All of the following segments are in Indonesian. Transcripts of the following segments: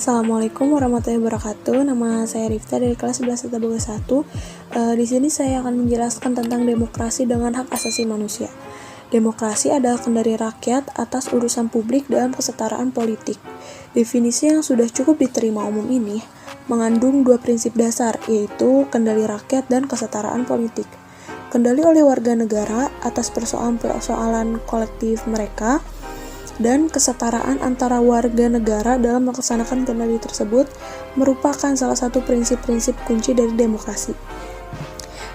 Assalamualaikum warahmatullahi wabarakatuh. Nama saya Rifta dari kelas 11 IPA 1. Di sini saya akan menjelaskan tentang demokrasi dengan hak asasi manusia. Demokrasi adalah kendali rakyat atas urusan publik dan kesetaraan politik. Definisi yang sudah cukup diterima umum ini mengandung dua prinsip dasar, yaitu kendali rakyat dan kesetaraan politik. Kendali oleh warga negara atas persoalan-persoalan kolektif mereka, dan kesetaraan antara warga negara dalam melaksanakan kendali tersebut merupakan salah satu prinsip-prinsip kunci dari demokrasi.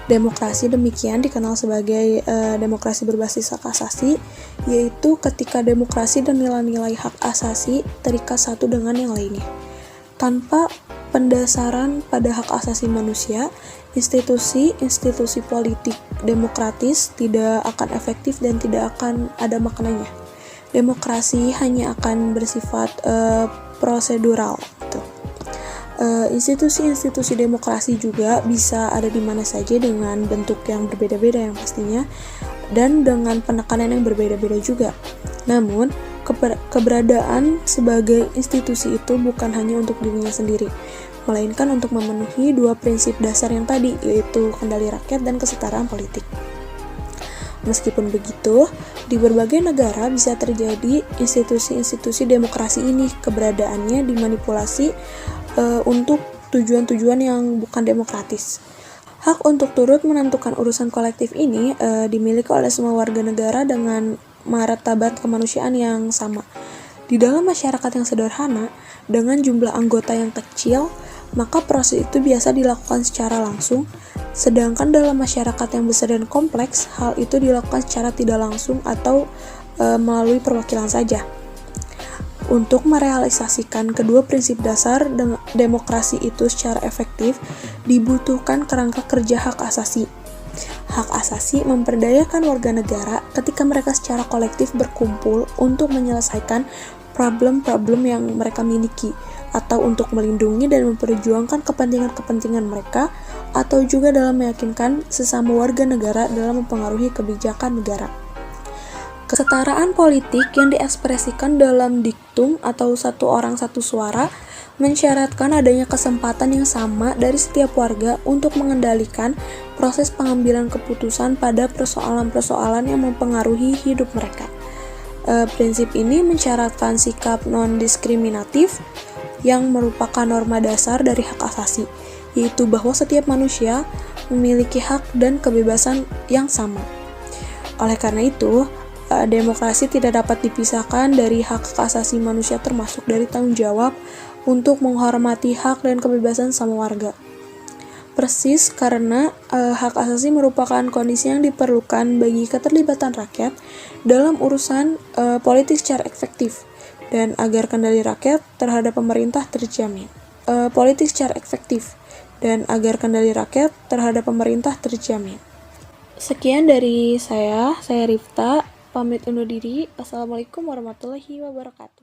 Demokrasi demikian dikenal sebagai demokrasi berbasis hak asasi, yaitu ketika demokrasi dan nilai-nilai hak asasi terikat satu dengan yang lainnya. Tanpa pendasaran pada hak asasi manusia, institusi politik demokratis tidak akan efektif dan tidak akan ada maknanya. Demokrasi hanya akan bersifat prosedural. Institusi-institusi demokrasi juga bisa ada di mana saja dengan bentuk yang berbeda-beda yang pastinya, dan dengan penekanan yang berbeda-beda juga. Namun, keberadaan sebagai institusi itu bukan hanya untuk dirinya sendiri, melainkan untuk memenuhi dua prinsip dasar yang tadi, yaitu kendali rakyat dan kesetaraan politik. Meskipun begitu, di berbagai negara bisa terjadi institusi-institusi demokrasi ini keberadaannya dimanipulasi untuk tujuan-tujuan yang bukan demokratis. Hak untuk turut menentukan urusan kolektif ini dimiliki oleh semua warga negara dengan martabat kemanusiaan yang sama. Di dalam masyarakat yang sederhana, dengan jumlah anggota yang kecil, maka proses itu biasa dilakukan secara langsung, sedangkan dalam masyarakat yang besar dan kompleks, hal itu dilakukan secara tidak langsung atau melalui perwakilan saja. Untuk merealisasikan kedua prinsip dasar demokrasi itu secara efektif, dibutuhkan kerangka kerja hak asasi. Hak asasi memperdayakan warga negara ketika mereka secara kolektif berkumpul untuk menyelesaikan problem-problem yang mereka miliki, atau untuk melindungi dan memperjuangkan kepentingan-kepentingan mereka, atau juga dalam meyakinkan sesama warga negara dalam mempengaruhi kebijakan negara. Kesetaraan politik yang diekspresikan dalam diktum atau satu orang satu suara mensyaratkan adanya kesempatan yang sama dari setiap warga untuk mengendalikan proses pengambilan keputusan pada persoalan-persoalan yang mempengaruhi hidup mereka. Prinsip ini mensyaratkan sikap non-diskriminatif yang merupakan norma dasar dari hak asasi, yaitu bahwa setiap manusia memiliki hak dan kebebasan yang sama. Oleh karena itu, demokrasi tidak dapat dipisahkan dari hak asasi manusia, termasuk dari tanggung jawab untuk menghormati hak dan kebebasan sama warga. Persis karena hak asasi merupakan kondisi yang diperlukan bagi keterlibatan rakyat dalam urusan politik secara efektif, dan agar kendali rakyat terhadap pemerintah terjamin. Sekian dari saya Rifta, pamit undur diri. Assalamualaikum warahmatullahi wabarakatuh.